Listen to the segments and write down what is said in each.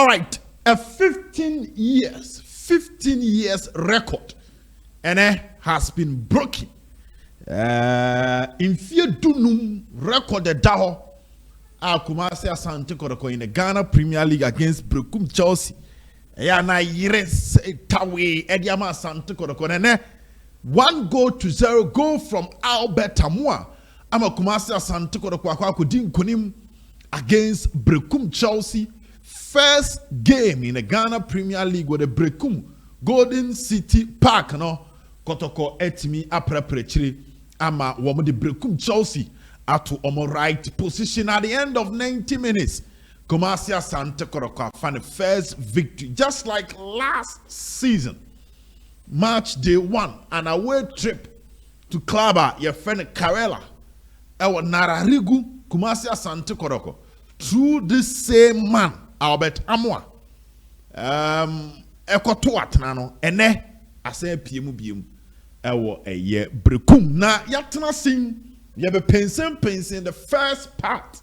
All right, a 15 years record, and has been broken. In fear dunum record the Daho. Kumasi Asante Kotoko in the Ghana Premier League against Berekum Chelsea. Na yires tawe Ediama Asante Kotoko and 1-0 goal from Albert Tamwa. Ama Kumasi Asante Kotoko akudin kunim against Berekum Chelsea. First game in the Ghana Premier League with the Berekum Golden City Park no Kotoko etimi apreprechiri ama womo the Berekum Chelsea at omo right position at the end of 90 minutes. Kumasi Asante Kotoko found the first victory just like last season. March day 1, an away trip to Klaba, your friend Karela. Ewa Nararigu, Kumasi Asante Kotoko. Through this same man, Albert Amwa. Ekoto atnano, ene, ase piemu biemu. Ewa ye Berekum. Na yatna sing, yebe pensen the first part.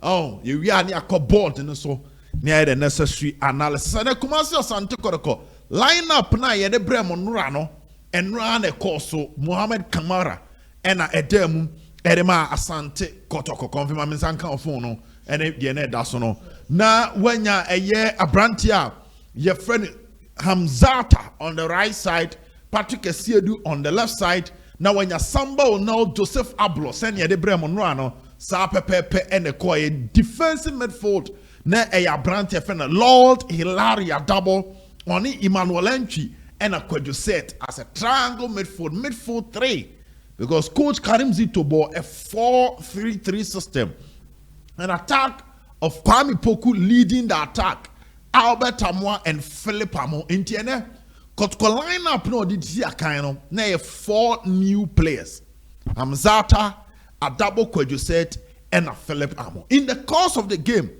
Oh, you are near board and so near the necessary analysis. And Kumasi Asante Kotoko. Line up na yede Bremon Rano and run a course so Mohamed Kamara and a edem edema Asante Kotoko confirm Sanka Fono and a Yene Dasono. Na when ya a year a brantia, your friend Hamzata on the right side, Patrick Esiedu on the left side. Now when ya Sambo no Joseph Ablo send ya de Bremon Rano, Sa Pepe and a coy defensive midfield. Na a brantia friend Lord Hilaria double. Oni Emmanuel Entry and a set as a triangle midfield 3. Because Coach Karim Zito bought a 4-3-3 system. An attack of Kwame Poku leading the attack. Albert Amwa and Philip Amo. Intiene, Kotoko lineup no did see a kind of na 4 new players. Hamzata, a double set, and a Philip Amo. In the course of the game,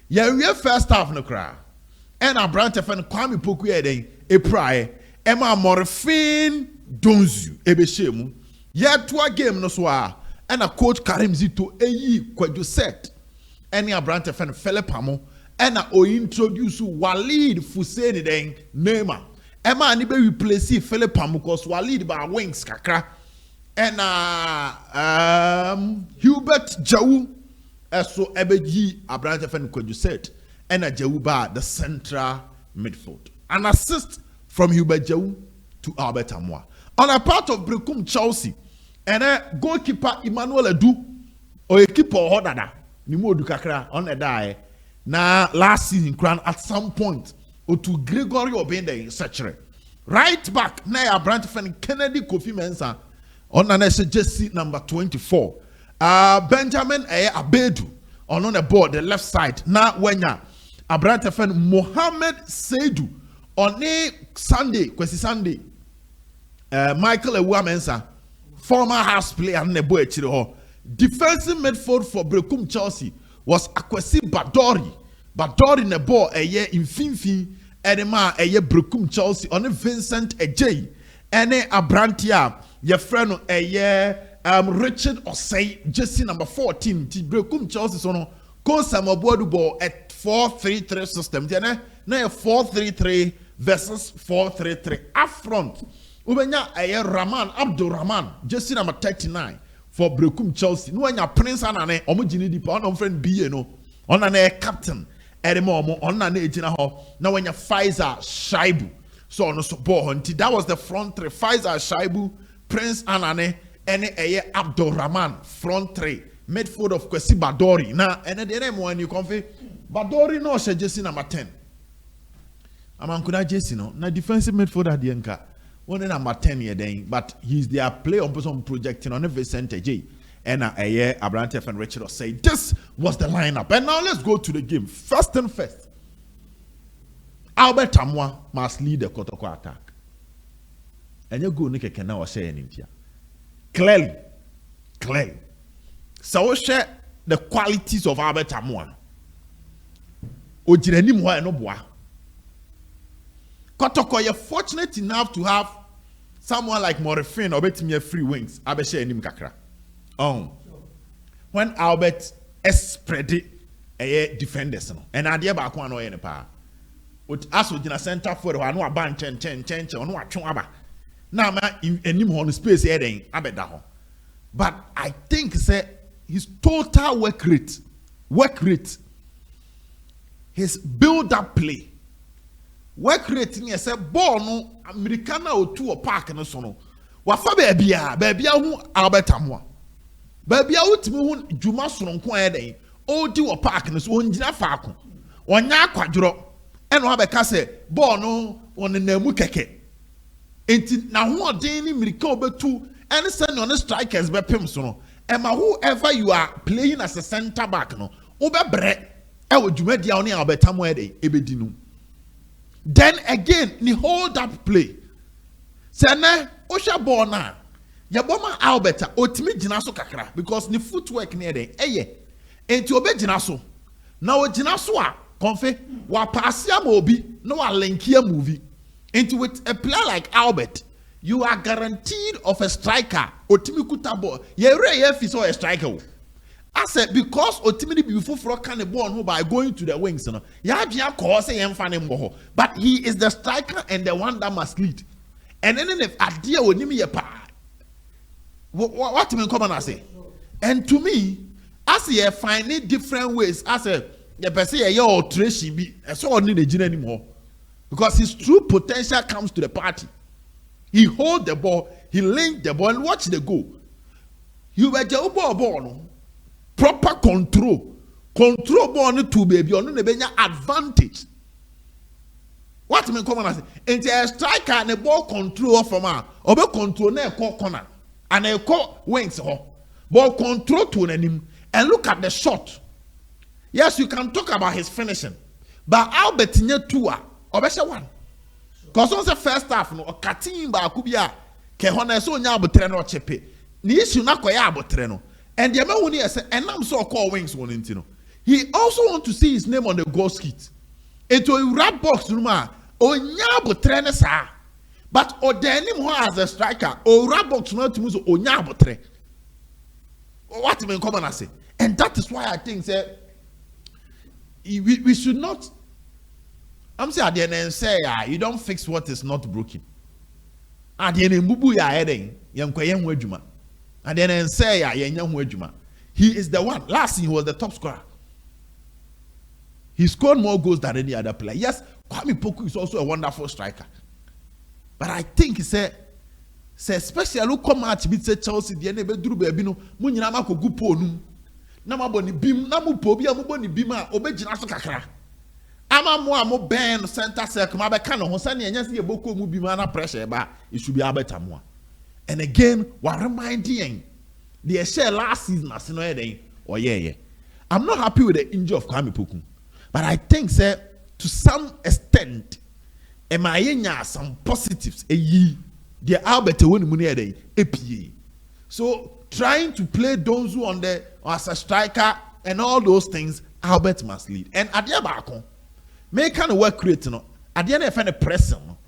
yeah, first half no cry. And a branch of Kwame Poku eden a prayer Emma Morphine Donzu Ebeshemu. Yet to a game no soa and a coach Karim Zito a set. Any a branch of Philip Amo and a introduce Walid Fuseni den Nema. Emma and be replace Philip Amo because Walid by wings kakra and Hubert Jau so Ebeji a branch of set. And a Jauba, the central midfield. An assist from Hubert Jau to Albert Amwa. On a part of Berekum Chelsea, and a goalkeeper Emmanuel Edu, or a keeper Hodada, Nimo Dukakra, on a die. Now, last season, crown at some point, or to Gregory Obende in such right back, now a branch of Kennedy Kofi Mensah, on an SJC number 24. Benjamin Abedu, on the board, the left side. Now, when ya Abrante fan Mohammed Seidu on a Sunday, Kwesi Sunday. Michael Ewamensa, former house player and Nebo Chiro. Defensive midfield for Berekum Chelsea was Akwesi Badori. Badori Nebo a year in Finfi, Edema a year Berekum Chelsea on a Vincent Ejay. Ene Abrantia, your friend a year Richard Osei, Jesse number 14. Berekum Chelsea sono. Kosama Bodubo at 4-3-3 system. Na 4-3-3 versus 4-3-3. Up front. Ubenya aye Rahman Abdul Rahman. Just number 39 for Berekum Chelsea. No anya Prince Anane. Omo jini di pa. Ono friend BA no. Onane captain. Edemo omo. Onane ejina ho. Na wenya Pfizer Shaibu. So ono support hunti. That was the front three. Pfizer Shaibu. Prince Anane. Ene aye Abdul Rahman. Front three. Midfield of Kwesi Badori. Now, and then the name when you confess Badori no she Jesse number 10. Amankuda Jesse no. Na defensive midfield at the anchor. One number 10 here then, but he's their play on person projecting on every center J. And a year Abrante and Richard say this was the lineup. And now let's go to the game. First and first. Albert Amwa must lead the Kotoko attack. And you go Nick can now say anything here. Clearly. So we share the qualities of Albert Amwa. Ojireni mwa no boa. Kotoko, you're fortunate enough to have someone like Morphine or betting free wings. Abeshe enim kakra. When Albert spread a defenders no, and idea back one or any power. aso gyina center forward hɔ ano aba nkyɛn ɔno atwe aba na ama anim hɔ no space yɛ den abɛda hɔ but I think say his total work rate his build up play work rate ni say ball no America na otu o park no so no wafa baabi a hu Albert Amoa baabi a wotimi hu dwuma soronko yɛ den odi o park no so ongyina faako onya akwadworo ɛna wabɛka sɛ ball no ɔnenamu kɛkɛ enti na ho ɔden ni America obetu ɛne sɛ no strikers bɛpem so no ɛma whoever you are playing as a center back no wobɛbrɛ ɛwɔ dwumadi a ɔne Albert Amoa yɛ den ebedi no. Then again, the hold up play. Say na osha ball na. Ya boma Alberta otimi gyina so kakra because the footwork near there. Eye. Enti obe gyina so. Na o gyina so a konfe wa pass ya obi no wa link ya movie. Into with a player like Albert, you are guaranteed of a striker. Otimi kuta ball. Ye re ye fi so a striker. I said because ultimately before for can the ball by going to the wings, no. But he is the striker and the one that must lead. And then if idea would name a pa, what do you come and say? And to me, I see finding different ways. I said the person your trashy be so need a gene anymore because his true potential comes to the party. He hold the ball, he link the ball, and watch the goal. You were the ball no. Proper control ball no to baby on no benya advantage. What me come and say? Enti a striker and a ball control from a obe control na corner and a wings ho. Ball control to him and look at the shot. Yes, you can talk about his finishing, but Albert nye two obesha one. Cause on the first half no okatin ba akubia ke hona so nya abotre no chepe. Ni issue na koya abotre no. And the man when he said, and I'm so called wings one intino. He also want to see his name on the goal sheet. It will rap box room. O nyabo trainer sa. But o denim ho as a striker. O rap box not to move o nyabo tre. What mean come on I say? And that is why I think say we should not. I'm saying at the end and say you don't fix what is not broken. At the end bubu ya heading yam kwayen wadwuma. And then say, he is the one. Last year, he was the top scorer. He scored more goals than any other player. Yes, Kwame Poku is also a wonderful striker. But I think he said, especially look come out with Chelsea, the enemy drew baby no, Munyama ko gupo no. Namaboni bim, namu pobi, amuboni bima, obejina so kakra. Ama mo ben center circle, mabe kano, hosani enyasi yeboko mu bima na pressure ba, it should be Albert Amoa. And again, what reminding the share last season as you know, or yeah. I'm not happy with the injury of Kwame Poku, but I think, sir, to some extent, some positives. The Albert Amoa APA. So trying to play those who on the as a striker and all those things, Albert must lead. And at the back, make kind of work rate, no. At the end of the pressing, no.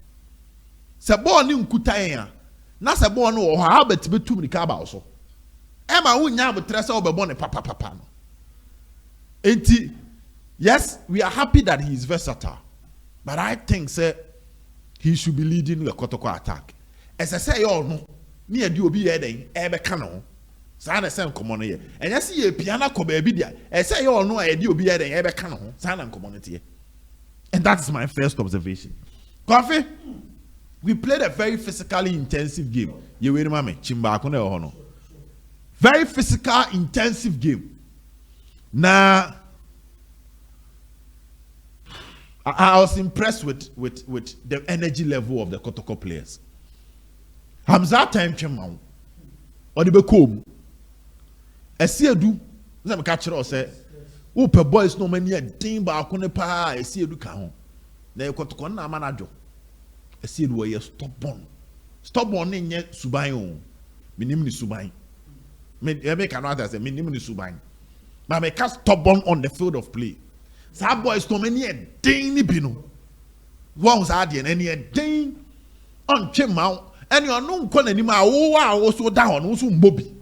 Sabo ni nkutaya. Na se bo no o ha Albert be tum ni ka ba so e ma wunya abotre se obebo ne papa no enti yes we are happy that he is versatile but I think say he should be leading the Kotoko attack as I say all no ni e di obi ye den e be ka no sa na se nkomo no ye enya se ye piana ko ba bi dia e say all no e di obi ye den e be ka no sa na nkomo no tie and that is my first observation. Coffee. We played a very physically intensive game. You wait, mama. Very physical, intensive game. Now, I was impressed with the energy level of the Kotoko players. Hamza time chemau. Or the Berekum. I see a do. Let me catch it or say, "Oh, per boys no many a thing, but I couldn't pa. I see a do count. They Kotoko na manajo. I see the way you stubborn in yet subayon. Minim ni subayin. Me cannot say minim ni subayin. But me cast stubborn on the field of play. Some boys no many a ding ni bino. One was adding any a ding on chimau. And you are no one anymore. Oh, wow, also down, also mobby.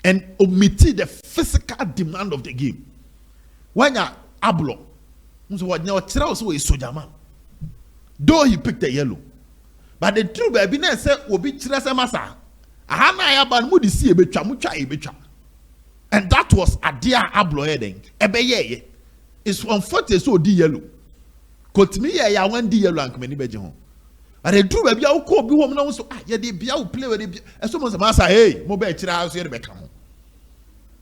And omitted the physical demand of the game. When you ablo, So what now also is soldier man. Though he picked a yellow. But the true baby said will be Chilasa Massa. Ahana Yaban Moody see a betra mucha a betra. And that was a dear abloeding. Ebeye. It's 140 so di yellow. Could me ya one di yellow and many bejon. But the true baby will call be woman also. Ah, yeah, the Bia will play with the as soon as the massa, hey, mobile child here become.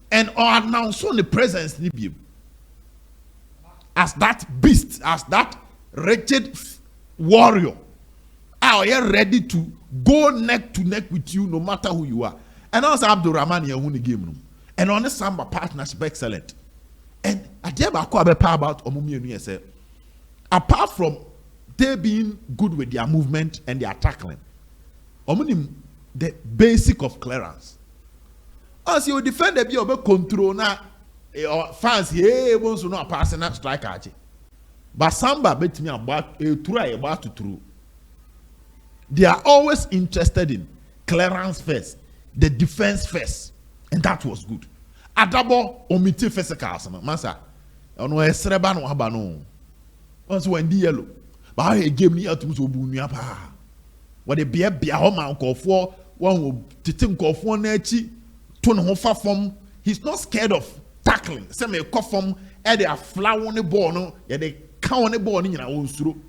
And or now so the presence Nibium. As that beast, as that wretched warrior, are you ready to go neck to neck with you no matter who you are? And also Abdul Rahman here who the game. And on the Samba partnership excellent. And I dare about Omumi say, apart from they being good with their movement and their tackling, Omuni the basic of clearance. As you defend the be of control now, fans here wants to know passing that striker. But Samba bet me about a try about to through. They are always interested in clearance first, the defense first, and that was good. Adabo omiti physical, massa. On where Sereba no habano. Once when the yellow, but I gave me out to Bunia pa. What a beer home call for one will call for nechi. From he's not scared of tackling. Some may come from they are flower on the ball, no, yeah, they count on the ball in our own through.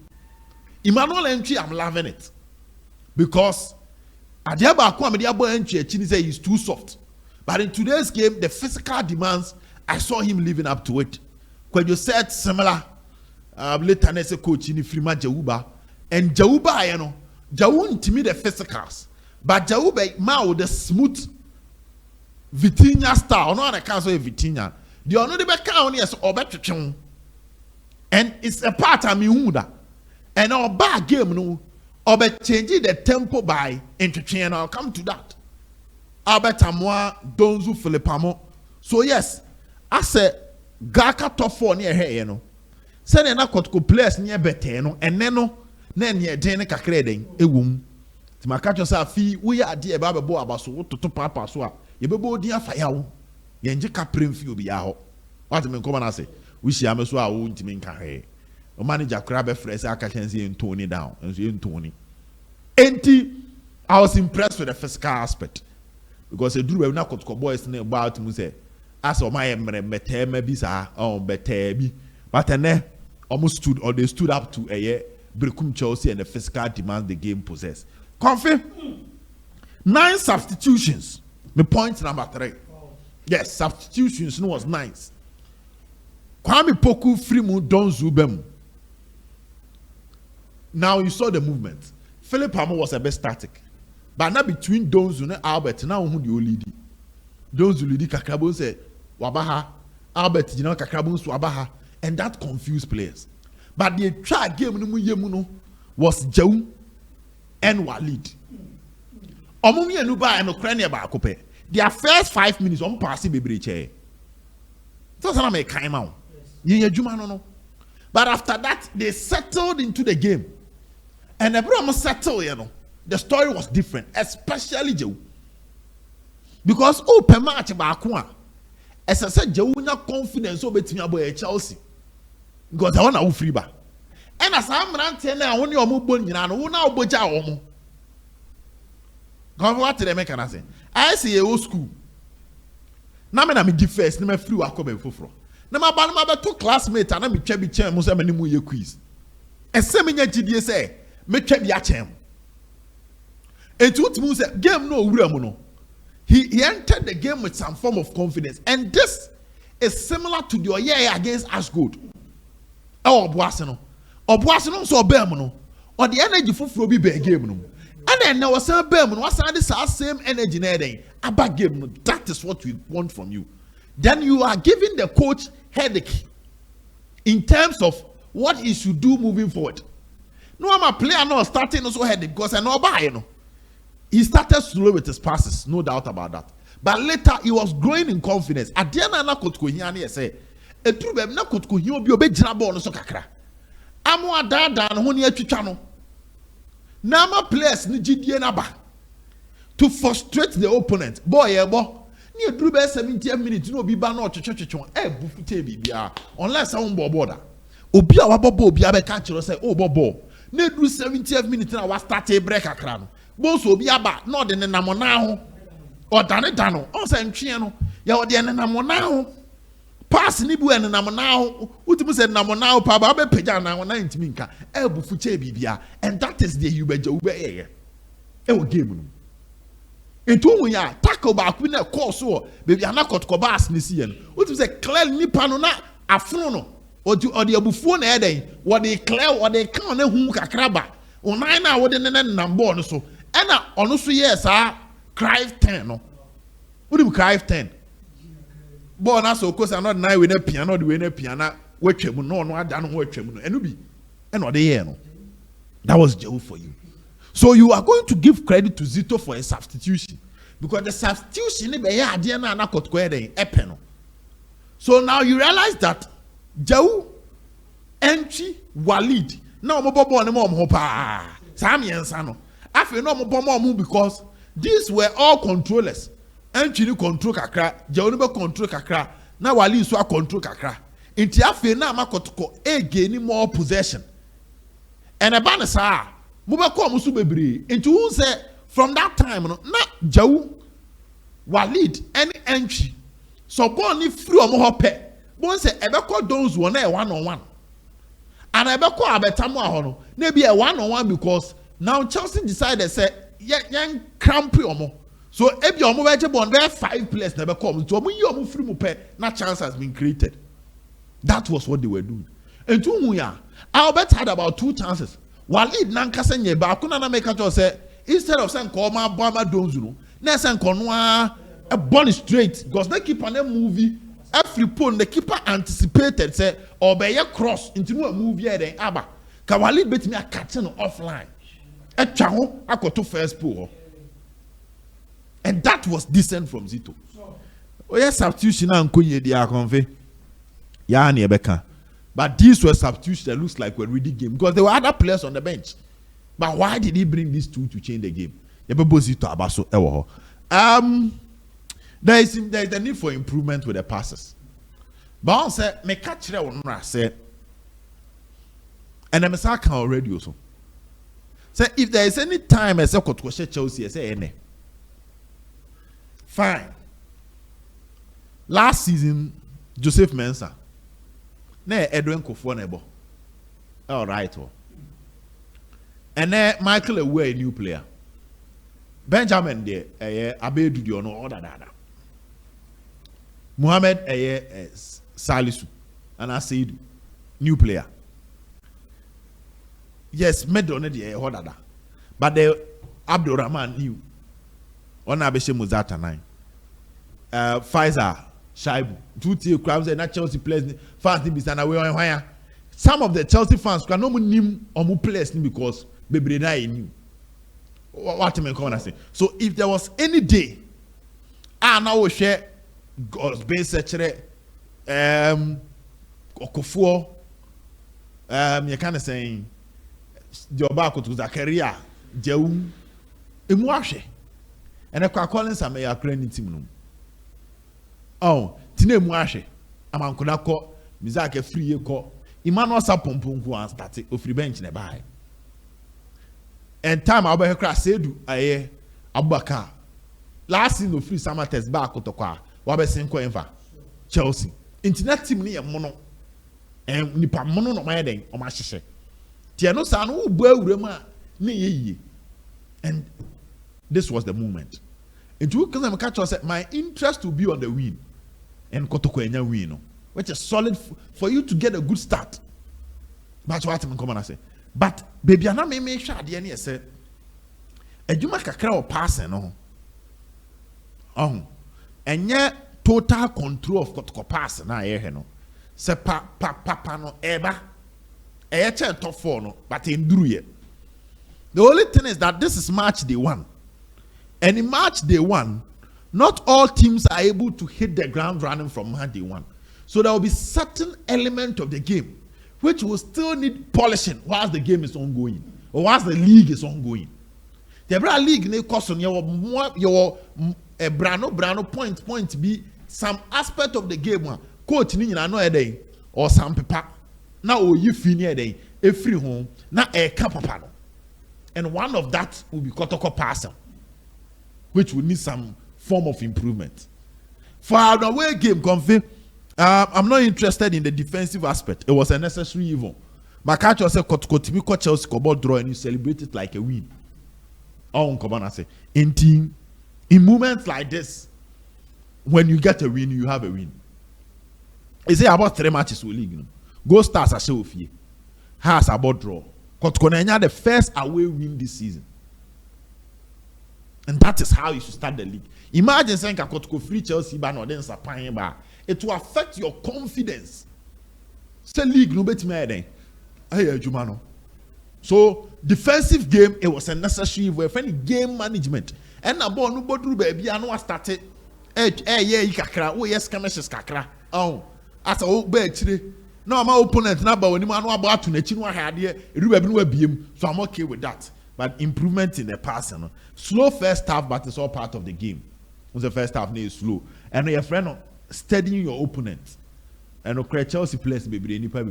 Emmanuel entry, I'm loving it because at the entry, say he's too soft. But in today's game, the physical demands, I saw him living up to it. When you said similar, later as a coach in the Frima Jauba, and Jauba, you know, Jau to me the physicals, but Jauba Mao the smooth. Vitinha star, no one can say Vitinha. The only back on yes or better, and it's a part of me and our bad game no, or be changing the tempo by entertaining. I'll come to that. Albert moi Donzu Filipamo. So yes, I said Gaka top 4 near here, you know. Said na Kotoko players near Beteno, and neno near Jane Kakreding, a womb. To my catch yourself, we are dear Baba Boa so to Papa Swa. You be bold dear fire. Yenji caprim few be out. What do you come and say? We see I'm so I won't mean carry. A manager crab a fresh I can see in Tony down and see in Tony. I was impressed with the physical aspect because I drew a knock of boys about to say, as of my better maybe, oh, better be, but then almost stood or they stood up to a year. Berekum Chelsea and the physical demands the game possess. Comfy 9 substitutions. My point number 3. Yes, substitutions was nice. Kwame Poku Frimu Don Zubem. Now you saw the movement. Philip Hammer was a bit static. But now between Don Zune and Albert, now who the lead? Don Zulidi Kakrabon said, Wabaha, Albert, you know, Kakrabon Wabaha, and that confused players. But the try game was Jau and Walid. Omumi Enuba and Ukraine Bakope. Their first 5 minutes on passing baby chair. So I make came out. No. But after that, they settled into the game. And everyone settled, you know. The story was different, especially Joe. Because open match Bakua. As I said, Joe not confidence over to Chelsea. Because I want to free back. And as I'm ranting now, only a mobile, you know, now Boja Omo. What did I make an say? I see a old school. Now I'm defense, I'm free work over for. Now my 2 classmates and I'm a chubby chair, most of them quiz. And seminar GDS say, me chubby a cham. And two said, game no real. He entered the game with some form of confidence. And this is similar to the year against Ashgood. Oh, Boasano. Or Boasano so Bermono. Or the energy for be big game. And then there was some Berman, what's the same energy there? About game, that is what we want from you. Then you are giving the coach headache in terms of what he should do moving forward. No, I'm a player now starting also headache because I know about you know. He started slow with his passes, no doubt about that. But later he was growing in confidence. At the end of Kotoko here say, "A true baby na Kotoko here be obe jina ball no so kakra." Amo adada no ho ne atwitwa no. Nama players ni gidie na ba to frustrate the opponent. Boy ebo, ni eduru be 70 minutes no bi ba na otwetwetwetwe e bufute bibia unless I won border. obi a wabɔ obi abɛka kyerɛ sɛ o bɔ ball na do 70th minute na wa start a break akra no bo so obi aba na ɔde ne nam na ho ɔdane da no ɔsɛ ntwe no ya ɔde ne nam na ho pass ni bu ne nam na ho utimi sɛ nam na ho pa ba bɛpagya na ho na ntimi nka ebu fuche bibia and that is the ubɛgya ubɛyɛ ɛwɔ game no etu ya tackle ba ku na course wo baby ana Kotoko bass ni sie no utimi sɛ clear nipa no na afono no ɔde abufuo na ɛdɛn wɔde clear wɔde kan na hu kakra ba onan na wɔde ne nam ball no so ɛna ɔno so yɛ saa Crive 10 no wodim Crive 10 ball na so kosa no na we na piano de we na piano watwam no no ada no watwam no ɛno bi ɛna ɔde yɛ no that was Joe for you. So you are going to give credit to Zito for a substitution because the substitution be ya ade na na Kotoko ɛdɛn ɛpɛ no. So now you realize that Joe entry Walid na omo bɔ ball ne mo ho pa saa miensa no afi na omo bɔ mo because these were all controllers. Entry ni control kakra Joe no be control kakra na Walid so a control kakra nti afi na ma Kotoko gain more possession and eba ne saa mo be call mo so bebre nti who say from that time no na Joe Walid any entry so ball ni free omo ho pe bon say ebe call those one na 1-on-1 and ebe call abetamu aho no na be a 1-on-1 because now Chelsea decided say yen cramp omo so ebi omo be je bon be 5 players na be call so omo yi omo free mo pe na chance has been created. That was what they were doing. And to who ya Albert had about 2 chances. Walid nankasa nye ba kuna na make sure say instead of saying koma bama donzu na say konwa a ball straight because the keeper na movie every pole the keeper anticipated say obeye cross into no move here then aba ka Walid betimi a catch no offline e twa ho akoto first pole and that was decent from Zito. Oh yes, substitution na nkonye dia konfe ya na ebeka. But these were substitutions that looks like we're reading game because there were other players on the bench. But why did he bring these two to change the game? There is the need for improvement with the passes. But I said, me catch one say, and I'm saying already also. Say if there is any time I say Kotoko Chelsea, I say any. Fine. Last season, Joseph Mensah. Ne Edwin Kofuo nebo. All right. And then Michael Away, a new player. Benjamin there, Abedu di ono order dada. Muhammad Salisu and I said new player. Yes, Medone the order dada. But the Abdurrahman new. Ona Abeshe Muzata 9. Pfizer Shaibu, 2 team crowds and not Chelsea players fans be stand away on wire. Some of the Chelsea fans can no name or more players because baby na knew. What am I going to say? So if there was any day, I now will share God's base secretary, Okafor, you kind saying your back to Zakaria, Jehu, Imwashe, and I calling some of your credit. Oh, tine muashe amankuna ko mizake free ko Emmanuel Sapomponku an start ofri bench ne bai and time abe kra sedu aye Abubakar last season ofri summer test ba Kotoko wa be sen ko enfa Chelsea internet team ni ye mono en nipa mono no ma den o ma hyehye tie no sa no bu awurem a ne ye and this was the moment. And you can catch us my interest to be on the win and Kotoko enya win, which is solid for you to get a good start. That's what I'm coming to say. But baby, I na me sure the any say. Ejuma kakra o pass no. Enye total control of Kotoko pass na ye no. Se papa no eba. Eye che top 4 no, but enduru ye. The only thing is that this is match day 1. And in March day 1, not all teams are able to hit the ground running from March day 1. So there will be certain element of the game which will still need polishing whilst the game is ongoing or whilst the league is ongoing. The league may cost on your brano point be some aspect of the game coach ni know a day or some paper Now you finish then every home na a papa no. And one of that will be Kotoko passing, which will need some form of improvement. For our away game, I'm not interested in the defensive aspect. It was a necessary evil. My catch was a Kotoko Timiko Chelsea Cobalt draw and you celebrate it like a win. Oh, come on, I say. In moments like this, when you get a win, you have a win. Is it about 3 matches with league? Go Stars are show fear. Has about draw. Kotoko the first away win this season. And that is how you should start the league. Imagine saying Kotoko free Chelsea ban or then Sapanye bar. It will affect your confidence. Say league no bet me then. Hey, Jumano. So defensive game, it was a necessary for any game management. And na ball no bodru baby I know started. Yeah, kakra. Oh yes, kamesh kakra. Oh, as a be chire. No, my opponent now, but when you know about to net, you know I had here. So I'm okay with that. But improvement in the past, you know. Slow first half, but it's all part of the game. The first half is slow, and your friend studying your opponent. And no Chelsea players baby anymore,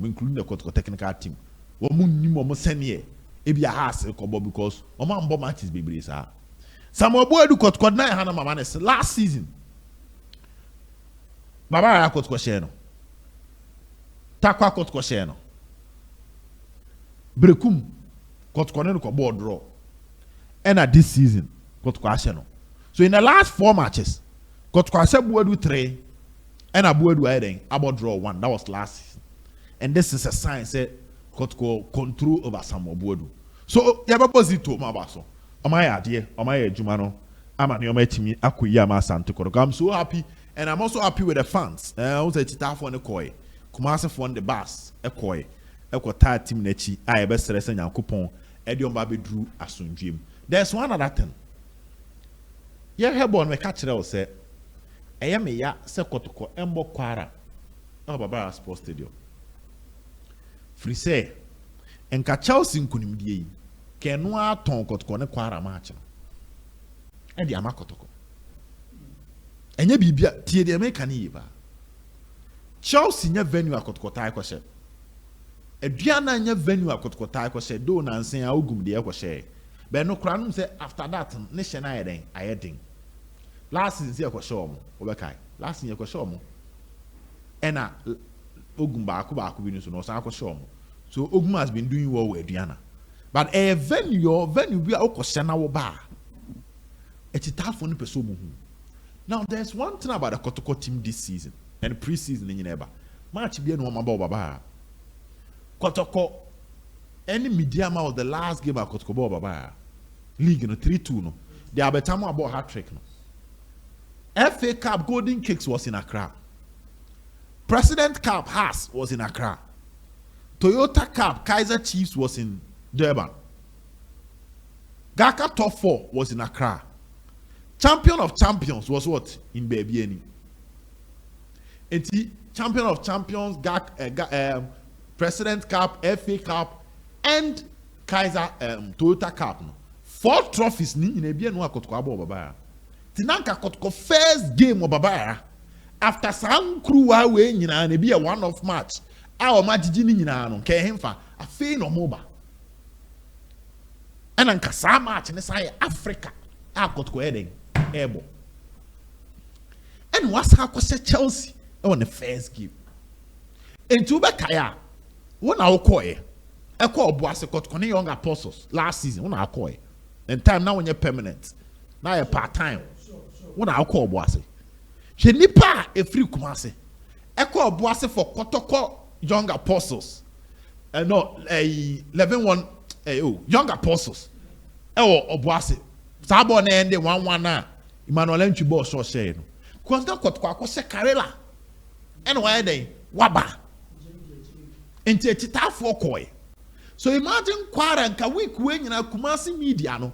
including the Kotoko technical team. What more send here? It be a house because bomb matches baby sir. Some boy do Kotoko 900 mamanes last season. Baba Kotoko sheno. Takwa Kotoko sheno. Berekum Kotoko no ko board draw. And at this season Kotoko sheno. So in the last 4 matches, Kotoko Buedu 3 and Abuedu Eden about draw 1. That was last season. And this is a sign say Kotoko control over some Buedu. So yaba Zito mabaso. Amaya dear, Amaya Jumano, Amaniometi Akuyama Santo. I'm so happy, and I'm also happy with the fans. I was a Tita for the koi. Kumasa for the bus, a koi. Eko ta team nechi, I best resen yan coupon, Edion Baby Drew Asun Dream. There's one other thing. Yeah, Hebon me catch it say, I am a ya se Kotoko Embo Kwara. Oh, Baba Sports Stadium. Free say, and Chelsea Kunimdi. Kenwa ton Kotoko ne Kwara match. And the ama Kotoko. And ye bibia tie de America ni ba. Chelsea nya venue akotoko tai kwose. Eduana nya venue akotoko tai kwose do na nsen a ogum de kwose. Be no kra no say after that ne hye na yeden ayedin. Last season ye kwose omo, obekai. Last season ye kwose omo. Ena ogum ba ko bi no so no san kwose omo. So ogum has been doing well with Eduana. But a venue we are kwose na wo ba. Etitafo no peso mu. Now there's one thing about the Kotoko team this season and pre-season in Neba. Match be no mama baba. Kotoko any medium was the last game at Kotoko baba. League no 3-2 no. They are better about hat trick no. FA Cup Golden Kicks was in Accra. President Cup Haas was in Accra. Toyota Cup Kaiser Chiefs was in Durban. Gaka Top 4 was in Accra. Champion of Champions was what? In Bebieni. And Champion of Champions, President Cup, FA Cup, and Kaiser Toyota Cup. 4 trophies ni Bebieni wa Kotoko abo baba. Tinanka Kotoko first game of baba. After some crew away nyina na be a one-off match. Our match ni nyina no ke hemfa afi no moba. And anka sa match ne say Africa. Kotoko eden. Ebo. And what's how kwase Chelsea on the first game. And to be kaya, when I call Boase Kotoko ne young apostles last season, when I call and time now when you're permanent, now you're part-time. When I call Boase. She nipa a free kumase. Eko Boase for Kotoko young apostles. No, 11-1 young apostles. Boase. Sabo na ende 1-1 na Emmanuel Nchibo so share no because na Kotoko akose karela and why dey waba enti etitafo koy. So imagine Kwara nka week we nyina Kumasi media no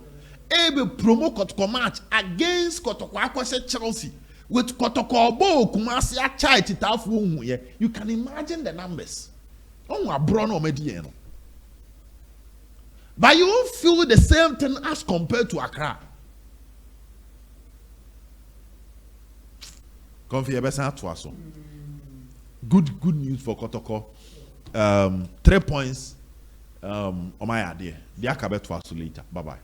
ebe promo Kotoko match against Kotoko akose Chelsea with Kotoko obo Kumasi acha etitafo hu ye. You can imagine the numbers on abro no medi no. But you won't feel the same thing as compared to Accra. Good news for Kotoko. 3 points on my idea. The Akabe to us later. Bye bye.